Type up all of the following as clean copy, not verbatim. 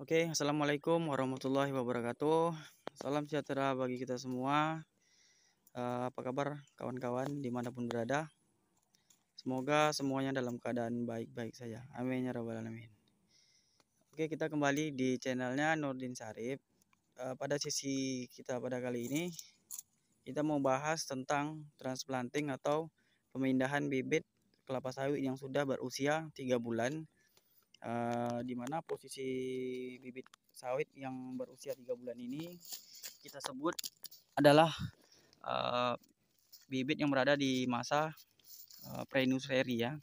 Oke, assalamualaikum warahmatullahi wabarakatuh. Salam sejahtera bagi kita semua. Apa kabar kawan-kawan dimanapun berada? Semoga semuanya dalam keadaan baik-baik saja. Amin ya rabbal alamin. Oke, kita kembali di channelnya Nurdin Sarip. Pada sesi kita pada kali ini, kita mau bahas tentang transplanting atau pemindahan bibit kelapa sawit yang sudah berusia 3 bulan. Di mana posisi bibit sawit yang berusia 3 bulan ini kita sebut adalah bibit yang berada di masa pre-nursery ya.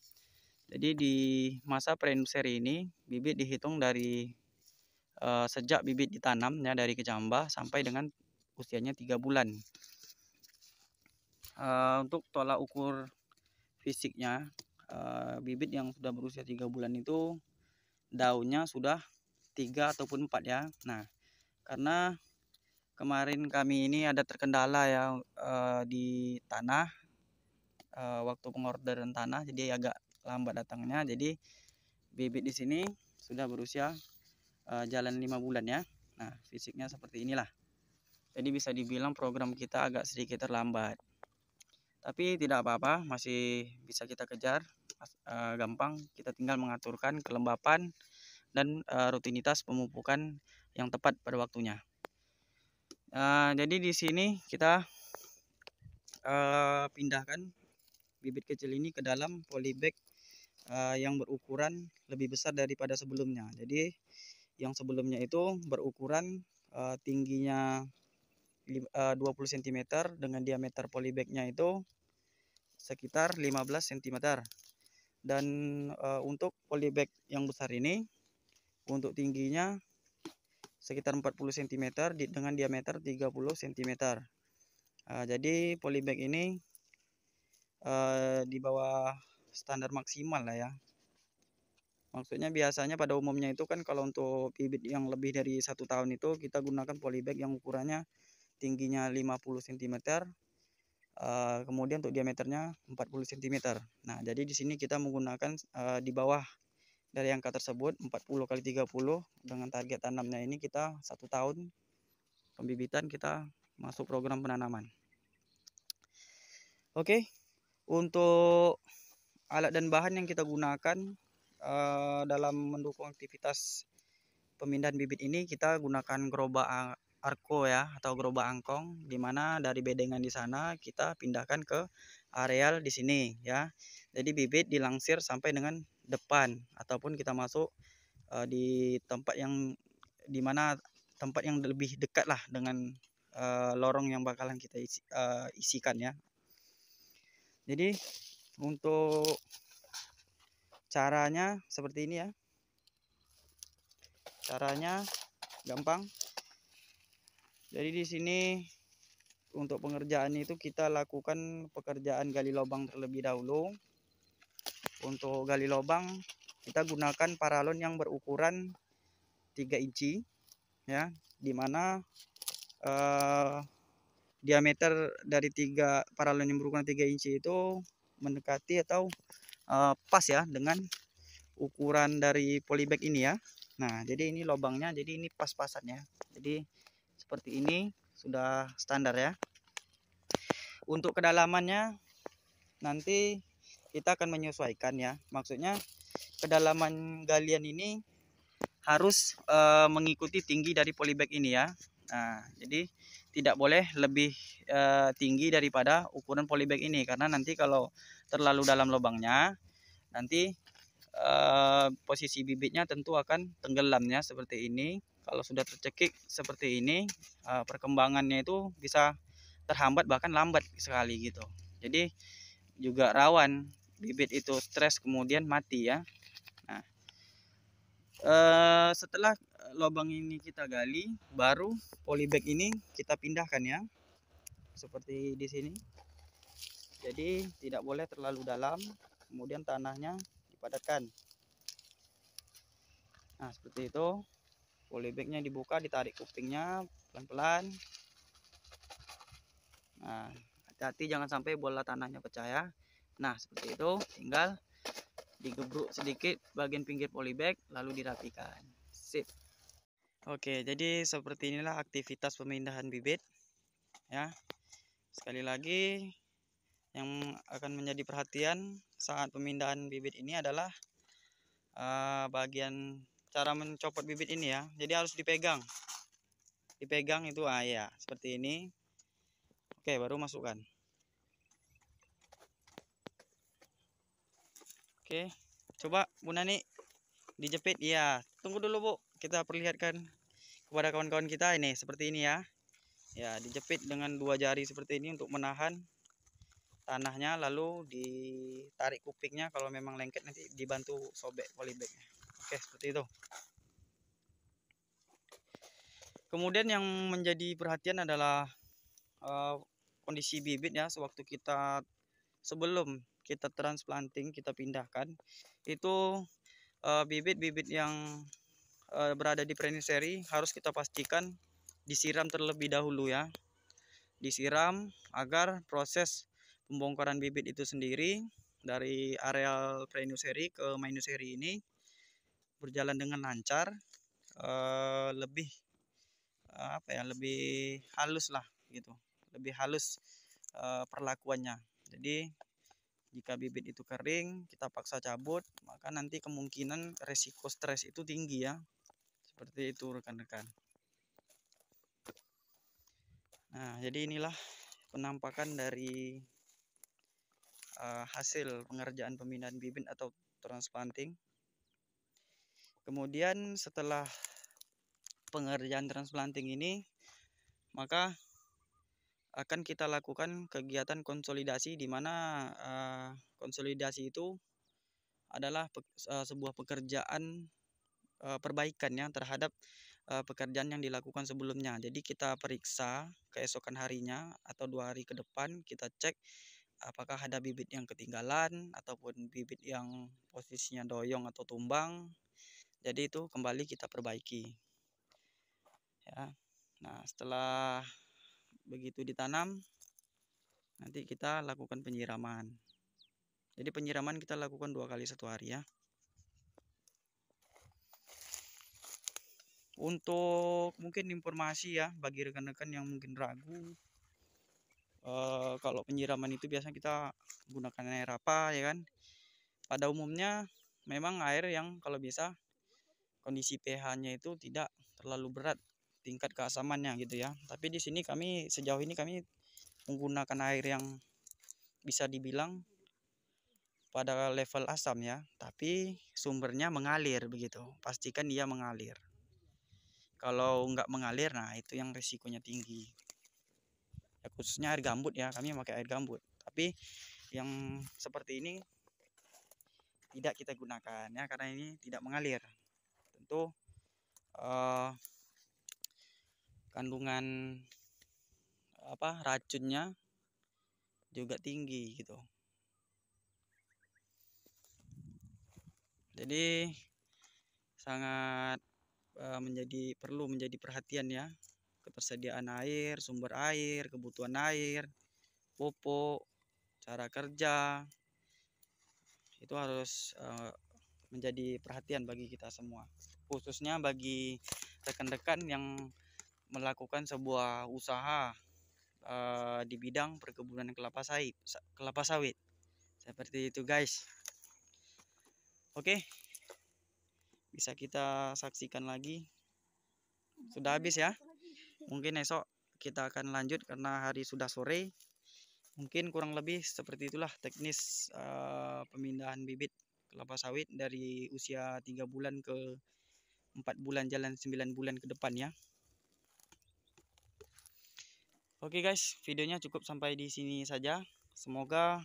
Jadi di masa pre-nursery ini bibit dihitung dari sejak bibit ditanam ya, dari kecambah sampai dengan usianya 3 bulan. Untuk tolak ukur fisiknya, bibit yang sudah berusia 3 bulan itu daunnya sudah 3 ataupun 4 ya. Nah, karena kemarin kami ini ada terkendala ya di tanah, waktu pengorderan tanah, jadi agak lambat datangnya. Jadi bibit di sini sudah berusia jalan 5 bulan ya. Nah, fisiknya seperti inilah. Jadi bisa dibilang program kita agak sedikit terlambat. Tapi tidak apa-apa, masih bisa kita kejar. Gampang, kita tinggal mengaturkan kelembapan dan rutinitas pemupukan yang tepat pada waktunya. Jadi di sini kita pindahkan bibit kecil ini ke dalam polybag yang berukuran lebih besar daripada sebelumnya. Jadi yang sebelumnya itu berukuran tingginya 20 cm dengan diameter polybagnya itu sekitar 15 cm. Dan untuk polybag yang besar ini untuk tingginya sekitar 40 cm dengan diameter 30 cm. Jadi polybag ini di bawah standar maksimal lah ya. Maksudnya biasanya pada umumnya itu kan kalau untuk bibit yang lebih dari 1 tahun itu kita gunakan polybag yang ukurannya tingginya 50 cm, kemudian untuk diameternya 40 cm. Nah, jadi di sini kita menggunakan di bawah dari angka tersebut 40 kali 30 dengan target tanamnya ini kita 1 tahun pembibitan, kita masuk program penanaman. Oke, untuk alat dan bahan yang kita gunakan dalam mendukung aktivitas pemindahan bibit ini, kita gunakan gerobak arko ya, atau gerobak angkong, dimana dari bedengan di sana kita pindahkan ke areal di sini ya. Jadi bibit dilangsir sampai dengan depan ataupun kita masuk di tempat yang dimana tempat yang lebih dekat lah dengan lorong yang bakalan kita isikan ya. Jadi untuk caranya seperti ini ya. Caranya gampang. Jadi di sini untuk pengerjaan itu kita lakukan pekerjaan gali lubang terlebih dahulu. Untuk gali lubang kita gunakan paralon yang berukuran 3 inci ya, dimana diameter dari 3 paralon yang berukuran 3 inci itu mendekati atau pas ya dengan ukuran dari polybag ini ya. Nah, jadi ini lubangnya, jadi ini pas-pasan ya. Jadi seperti ini sudah standar ya. Untuk kedalamannya nanti kita akan menyesuaikan ya. Maksudnya kedalaman galian ini harus mengikuti tinggi dari polybag ini ya. Nah, jadi tidak boleh lebih tinggi daripada ukuran polybag ini, karena nanti kalau terlalu dalam lubangnya nanti posisi bibitnya tentu akan tenggelamnya seperti ini. Kalau sudah tercekik seperti ini, perkembangannya itu bisa terhambat bahkan lambat sekali gitu. Jadi juga rawan bibit itu stres kemudian mati ya. Nah, setelah lubang ini kita gali, baru polybag ini kita pindahkan ya, seperti di sini. Jadi tidak boleh terlalu dalam, kemudian tanahnya dipadatkan. Nah, seperti itu. Polybagnya dibuka, ditarik kupingnya pelan-pelan. Nah, hati-hati jangan sampai bola tanahnya pecah ya. Nah, seperti itu, tinggal digebruk sedikit bagian pinggir polybag lalu dirapikan. Sip. Oke, jadi seperti inilah aktivitas pemindahan bibit ya. Sekali lagi yang akan menjadi perhatian saat pemindahan bibit ini adalah bagian cara mencopot bibit ini ya. Jadi harus dipegang. Dipegang itu ya, seperti ini. Oke, baru masukkan. Oke, coba Bu Nani dijepit. Iya, tunggu dulu Bu. Kita perlihatkan kepada kawan-kawan kita ini seperti ini ya. Ya, dijepit dengan 2 jari seperti ini untuk menahan tanahnya, lalu ditarik kupingnya. Kalau memang lengket nanti dibantu sobek polybagnya. Oke, seperti itu. Kemudian yang menjadi perhatian adalah kondisi bibit ya, sewaktu kita sebelum kita transplanting, kita pindahkan itu bibit-bibit yang berada di pre-nursery harus kita pastikan disiram terlebih dahulu ya. Disiram agar proses pembongkaran bibit itu sendiri dari areal pre-nursery ke main nursery ini berjalan dengan lancar, lebih lebih halus lah gitu, lebih halus perlakuannya. Jadi jika bibit itu kering kita paksa cabut, maka nanti kemungkinan resiko stres itu tinggi ya. Seperti itu rekan-rekan. Nah, jadi inilah penampakan dari hasil pengerjaan pemindahan bibit atau transplanting. Kemudian setelah pengerjaan transplanting ini, maka akan kita lakukan kegiatan konsolidasi, di mana konsolidasi itu adalah sebuah pekerjaan perbaikan ya terhadap pekerjaan yang dilakukan sebelumnya. Jadi kita periksa keesokan harinya atau 2 hari ke depan, kita cek apakah ada bibit yang ketinggalan ataupun bibit yang posisinya doyong atau tumbang. Jadi itu kembali kita perbaiki ya. Nah, setelah begitu ditanam, nanti kita lakukan penyiraman. Jadi penyiraman kita lakukan 2 kali 1 hari ya. Untuk mungkin informasi ya bagi rekan-rekan yang mungkin ragu, kalau penyiraman itu biasanya kita gunakan air apa ya kan. Pada umumnya memang air yang kalau bisa kondisi pH-nya itu tidak terlalu berat tingkat keasamannya gitu ya. Tapi di sini kami sejauh ini kami menggunakan air yang bisa dibilang pada level asam ya, tapi sumbernya mengalir begitu. Pastikan dia mengalir. Kalau nggak mengalir, nah itu yang risikonya tinggi. Ya, khususnya air gambut ya, kami pakai air gambut. Tapi yang seperti ini tidak kita gunakan ya, karena ini tidak mengalir. Tentu kandungan racunnya juga tinggi gitu. Jadi sangat perlu menjadi perhatian ya, ketersediaan air, sumber air, kebutuhan air, pupuk, cara kerja, itu harus menjadi perhatian bagi kita semua, khususnya bagi rekan-rekan yang melakukan sebuah usaha di bidang perkebunan kelapa sawit seperti itu guys. Oke, bisa kita saksikan lagi, sudah habis ya. Mungkin esok kita akan lanjut karena hari sudah sore. Mungkin kurang lebih seperti itulah teknis pemindahan bibit kelapa sawit dari usia 3 bulan ke 4 bulan jalan 9 bulan ke depan ya. Oke guys, videonya cukup sampai di sini saja. Semoga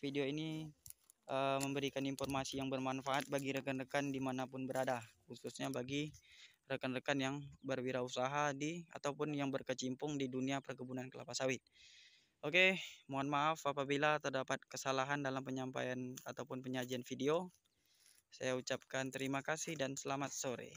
video ini memberikan informasi yang bermanfaat bagi rekan-rekan dimanapun berada, khususnya bagi rekan-rekan yang berwirausaha ataupun yang berkecimpung di dunia perkebunan kelapa sawit. Oke, mohon maaf apabila terdapat kesalahan dalam penyampaian ataupun penyajian video. Saya ucapkan terima kasih dan selamat sore.